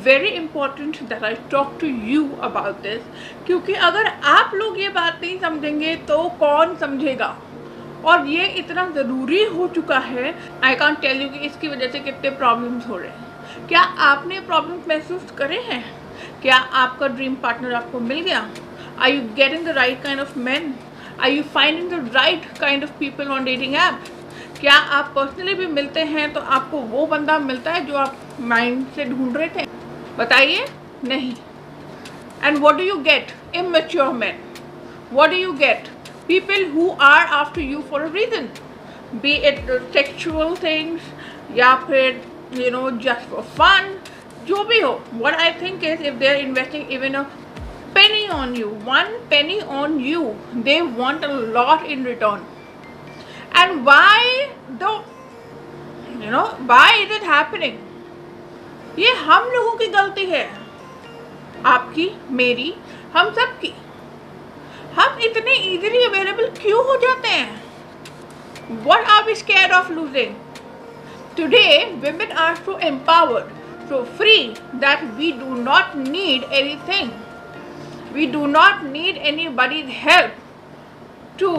Very important that I talk to you about this, क्योंकि अगर आप लोग ये बात नहीं समझेंगे तो कौन समझेगा। और ये इतना ज़रूरी हो चुका है, आई कांट टेल यू कि इसकी वजह से कितने प्रॉब्लम्स हो रहे हैं। क्या आपने प्रॉब्लम्स महसूस करे हैं? क्या आपका ड्रीम पार्टनर आपको मिल गया? Are you getting the right kind of man? Are you finding the right kind of people on dating app? क्या आप पर्सनली भी मिलते हैं तो आपको वो बंदा मिलता है जो आप माइंड से ढूंढ रहे थे? बताइए, नहीं। And what do you get? Immature man. What do you get? People who are after you for a reason, be it sexual things या फिर just for fun, जो भी हो। What I think is, if they are investing even a penny on you, 1 penny on you, they want a lot in return. And why why is it happening? ये हम लोगों की गलती है, आपकी, मेरी, हम सब की। हम इतने इजीली अवेलेबल क्यों हो जाते हैं? What are we scared of losing? Today, women are so empowered, so free that we do not need anything. We do not need anybody's help to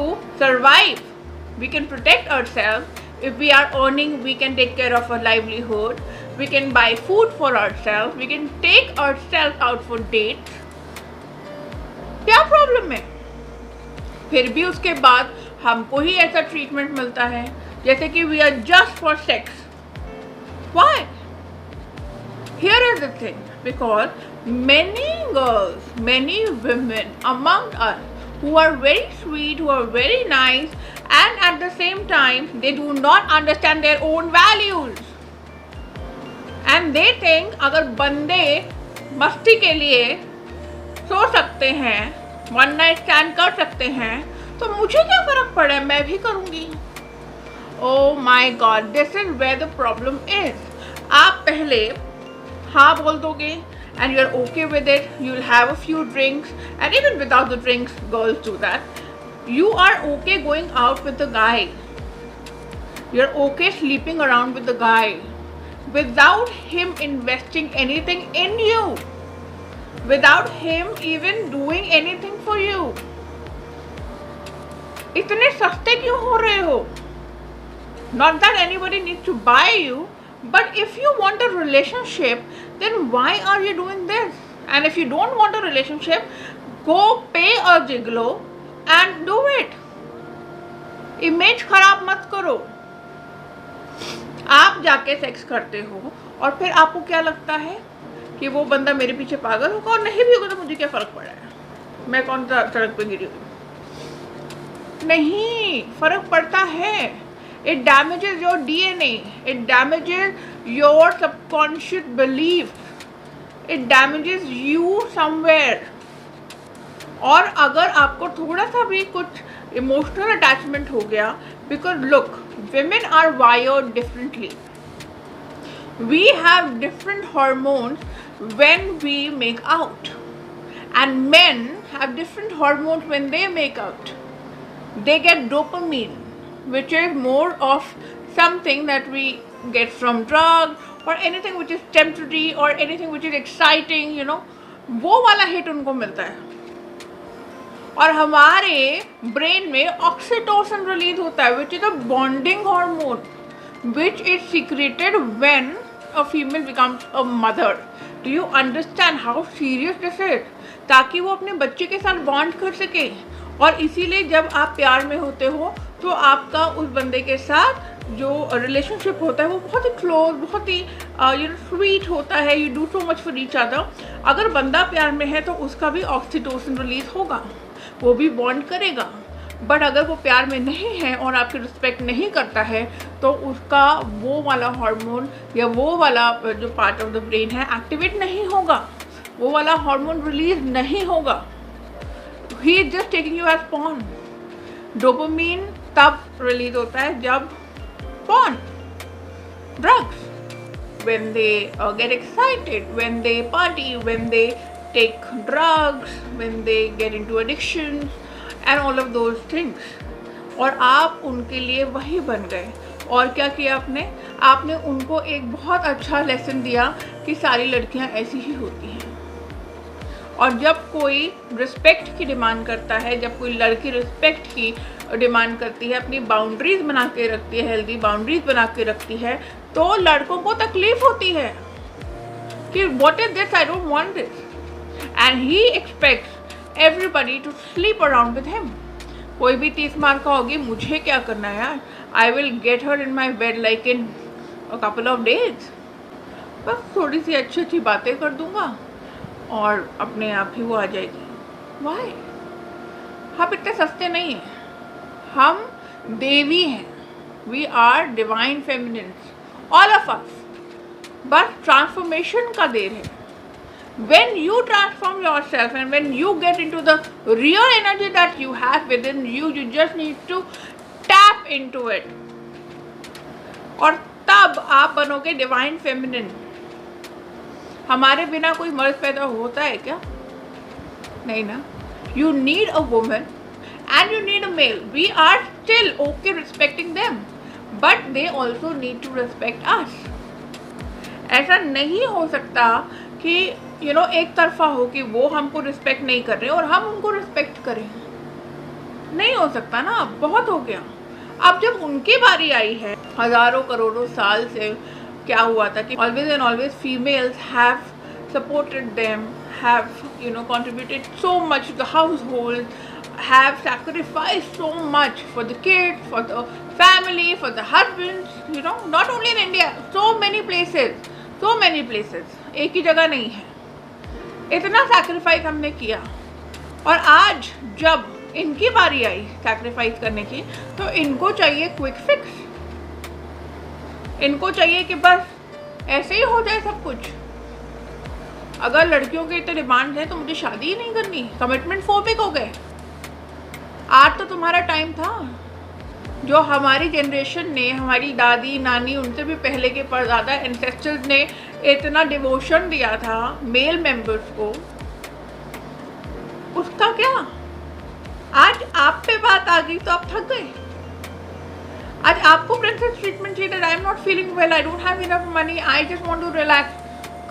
survive. We can protect ourselves. If we are earning, we can take care of our livelihood. We can buy food for ourselves. We can take ourselves out for dates. क्या problem है? फिर भी उसके बाद हमको ही ऐसा treatment मिलता है जैसे कि we are just for sex. Why? Here is the thing, because many girls, many women among us who are very sweet, who are very nice, and at the same time they do not understand their own values, and they think अगर बंदे मस्ती के लिए सो सकते हैं, one night stand कर सकते हैं, तो मुझे क्या फर्क पड़ा, मैं भी करूंगी। Oh my god, this is where the problem is. आप पहले हाँ बोल दोगे and you are okay with it, you will have a few drinks, and even without the drinks girls do that. You are okay going out with the guy, you are okay sleeping around with the guy without him investing anything in you, without him even doing anything for you. इतने सस्ते क्यों हो रहे हो? Not that anybody needs to buy you, but if you want a relationship, then why are you doing this? And if you don't want a relationship, go pay a gigolo and do it. Image खराब मत करो। आप जाके sex करते हो और फिर आपको क्या लगता है कि वो बंदा मेरे पीछे पागल होगा, और नहीं भी होगा तो मुझे क्या फ़र्क पड़ा है, मैं कौन सा सड़क पे गिरी हुई। नहीं, फ़र्क पड़ता है। It damages your DNA, it damages your subconscious belief, it damages you somewhere. और अगर आपको थोड़ा सा भी कुछ इमोशनल अटैचमेंट हो गया, because look, women are wired differently. We have different hormones when we make out, and men have different hormones when they make out. They get dopamine, which is more of something that we get from drugs or anything which is temporary or anything which is exciting, वो वाला hit उनको मिलता है। और हमारे brain में oxytocin release होता है, which is a bonding hormone, which is secreted when a female becomes a mother. Do you understand how serious this is? ताकि वो अपने बच्चे के साथ बॉन्ड कर सके। और इसीलिए जब आप प्यार में होते हो तो आपका उस बंदे के साथ जो रिलेशनशिप होता है वो बहुत ही क्लोज, बहुत ही स्वीट होता है। You do so much for each other. अगर बंदा प्यार में है तो उसका भी ऑक्सीटोसिन रिलीज होगा, वो भी बॉन्ड करेगा। बट अगर वो प्यार में नहीं है और आपकी रिस्पेक्ट नहीं करता है तो उसका वो वाला हार्मोन या वो वाला जो पार्ट ऑफ द ब्रेन है एक्टिवेट नहीं होगा, वो वाला हार्मोन रिलीज नहीं होगा। He is just taking you as pawn. Dopamine तब रिलीज होता है जब pawn, drugs, when they get excited, when they party, when they take drugs, when they get into addictions and all of those things. और आप उनके लिए वही बन गए। और क्या किया आपने उनको एक बहुत अच्छा लेसन दिया कि सारी लड़कियां ऐसी ही होती हैं। और जब कोई रिस्पेक्ट की डिमांड करता है, जब कोई लड़की रिस्पेक्ट की डिमांड करती है, अपनी बाउंड्रीज बना के रखती है, हेल्दी बाउंड्रीज बना के रखती है, तो लड़कों को तकलीफ होती है कि what is this, I don't want this, and he expects everybody to sleep around with him. कोई भी 30 मार का होगी, मुझे क्या करना है यार, I will get her in my bed like in a couple of days. बस थोड़ी सी अच्छी अच्छी बातें कर दूंगा और अपने आप ही वो आ जाएगी। वाई? हम इतने सस्ते नहीं हैं, हम देवी हैं, we are divine feminines, all of us. बस ट्रांसफॉर्मेशन का देर है। When you transform yourself and when you get into the real energy that you have within you, you just need to tap into it. और तब आप बनोगे divine feminine. हमारे बिना कोई मर्द पैदा होता है क्या? नहीं ना। You need a woman and you need a male. We are still okay respecting them, but they also need to respect us. ऐसा नहीं हो सकता कि एक तरफा हो कि वो हमको रिस्पेक्ट नहीं कर रहे और हम उनको रिस्पेक्ट करें। नहीं हो सकता ना, बहुत हो गया। अब जब उनकी बारी आई है, हजारों करोड़ों साल से क्या हुआ था कि always and always females have supported them, have contributed so much to the household, have sacrificed so much for the kids, for the family, for the husbands, not only in India, so many places, एक ही जगह नहीं है। इतना sacrifice हमने किया और आज जब इनकी बारी आई सैक्रिफाइस करने की, तो इनको चाहिए क्विक फिक्स। इनको चाहिए कि बस ऐसे ही हो जाए सब कुछ। अगर लड़कियों के इतने डिमांड है तो मुझे शादी ही नहीं करनी, कमिटमेंट फोबिक हो गए। आज तो तुम्हारा टाइम था। जो हमारी जनरेशन ने, हमारी दादी नानी, उनसे भी पहले के परदादा एंसेस्टर्स ने इतना डिवोशन दिया था मेल मेंबर्स को, उसका क्या? आज आप पे बात आ गई तो आप थक गए। आज आपको प्रिंसेस ट्रीटमेंट चाहिए। I am not feeling well, I don't have enough money, I just want to relax.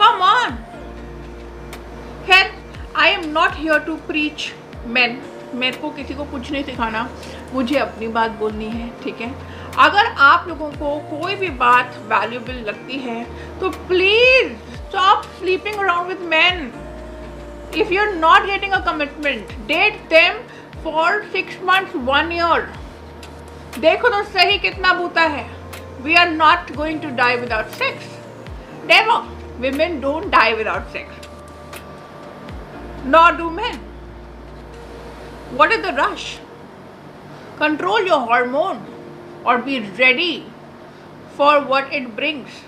Come on. खैर, I am not here to preach men. मेरे को किसी को कुछ नहीं सिखाना, मुझे अपनी बात बोलनी है, ठीक है? अगर आप लोगों को कोई भी बात वैल्यूएबल लगती है तो please stop sleeping around with men. If you are not getting a commitment, date them for 6 months, 1 year। देखो तो सही कितना बूता है। We are not going to die without sex. Never. women don't die without sex, nor do men. What is the rush? Control your hormone or be ready for what it brings.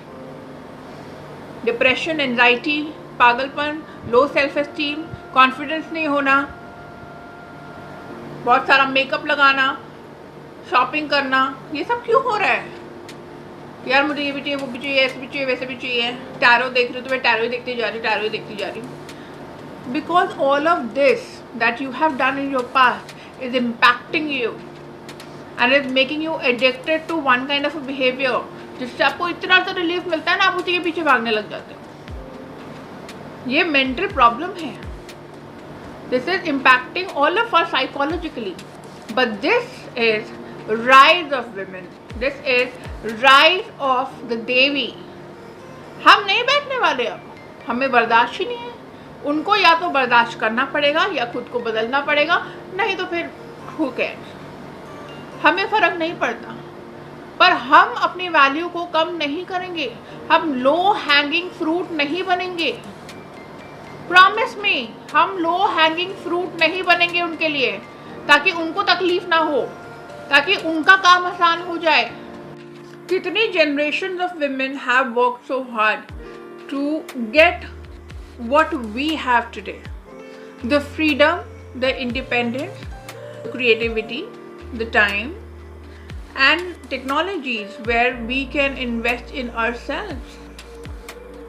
Depression, anxiety, पागलपन, low self esteem, confidence नहीं होना, बहुत सारा makeup लगाना, shopping करना, ये सब क्यों हो रहा है? यार मुझे ये भी चाहिए, वो भी चाहिए, ऐसे भी चाहिए, वैसे भी चाहिए। टैरो देख रही हो तो मैं टैरो ही देखती जा रही, टैरो ही देखती जा रही। Because all of this that you have done in your past is impacting you and is making you addicted to one kind of a behavior, जिससे आपको इतना सा रिलीफ मिलता है ना, आप उसी के पीछे भागने लग जाते हो। ये मेंटल प्रॉब्लम है। This is impacting all of us psychologically. But this is rise of women. This is rise of the Devi. हम नहीं बैठने वाले अब, हमें बर्दाश्त ही नहीं है। उनको या तो बर्दाश्त करना पड़ेगा या खुद को बदलना पड़ेगा, नहीं तो फिर who cares? हमें फ़र्क नहीं पड़ता। पर हम अपनी वैल्यू को कम नहीं करेंगे, हम लो हैंगिंग फ्रूट नहीं बनेंगे। प्रॉमिस मी, हम लो हैंगिंग फ्रूट नहीं बनेंगे उनके लिए, ताकि उनको तकलीफ ना हो, ताकि उनका काम आसान हो जाए। कितनी generations of women have worked so hard to get what we have today: the freedom, the independence, the creativity, the time and technologies where we can invest in ourselves.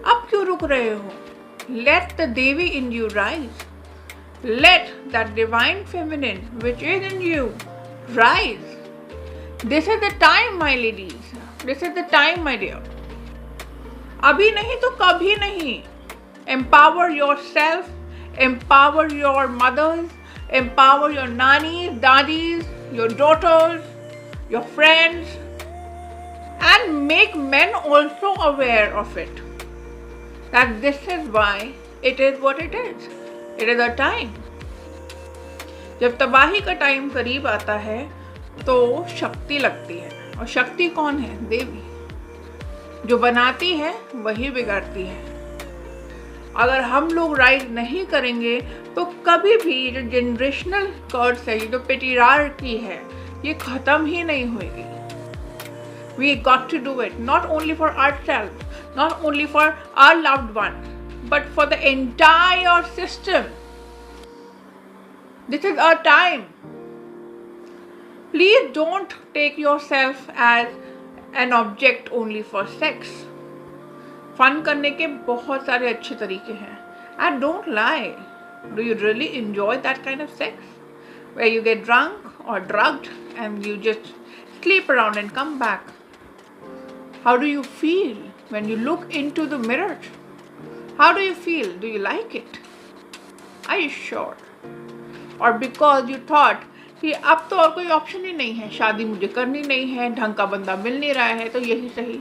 अब क्यों रुक रहे हो? Let the Devi in you rise. Let that divine feminine which is in you rise. This is the time, my ladies. This is the time my dear. अभी नहीं तो कभी नहीं। Empower yourself, empower your mothers, empower your nanis, dadis, your daughters, your friends, and make men also aware of it, that this is why it is what it is. It is a time. जब तबाही का time करीब आता है तो शक्ति लगती है, और शक्ति कौन है? देवी। जो बनाती है वही बिगाड़ती है। अगर हम लोग राइज नहीं करेंगे तो कभी भी जो जनरेशनल कर्स है, ये जो पेट्रियार्की है, ये खत्म ही नहीं होगी। We got to do it, not only for ourselves, not only for our loved ones, but for the entire system. This is our time. Please don't take yourself as an object only for sex. Fun करने के बहुत सारे अच्छे तरीके हैं. And don't lie. Do you really enjoy that kind of sex? Where you get drunk or drugged and you just sleep around and come back. How do you feel when you look into the mirror? How do you feel? Do you like it? Are you sure? Or because you thought कि अब तो और कोई option ही नहीं है, शादी मुझे करनी नहीं है, ढंग का बंदा मिल नहीं रहा है, तो यही सही।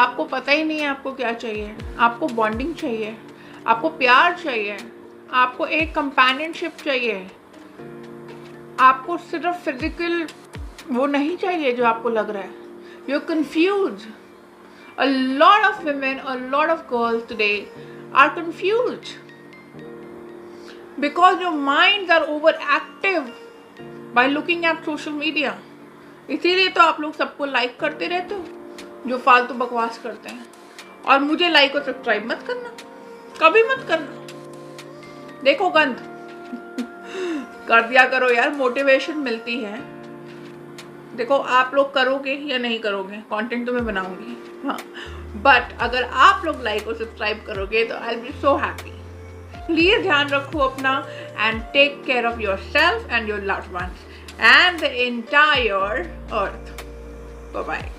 आपको पता ही नहीं है आपको क्या चाहिए। आपको बॉन्डिंग चाहिए, आपको प्यार चाहिए, आपको एक कंपेनियनशिप चाहिए, आपको सिर्फ फिजिकल वो नहीं चाहिए जो आपको लग रहा है। You're confused. A lot of women, a lot of girls today are confused because your minds are overactive by looking at social media. इसीलिए तो आप लोग सबको लाइक करते रहते हो जो फालतू बकवास करते हैं। और मुझे लाइक और सब्सक्राइब मत करना, कभी मत करना। देखो गंद कर दिया करो यार, मोटिवेशन मिलती है। देखो आप लोग करोगे या नहीं करोगे, कंटेंट तो मैं बनाऊंगी, हाँ, बट अगर आप लोग लाइक और सब्सक्राइब करोगे तो I will be so happy. Please ध्यान रखो अपना, and take care of yourself and your loved ones and the entire earth. Bye bye.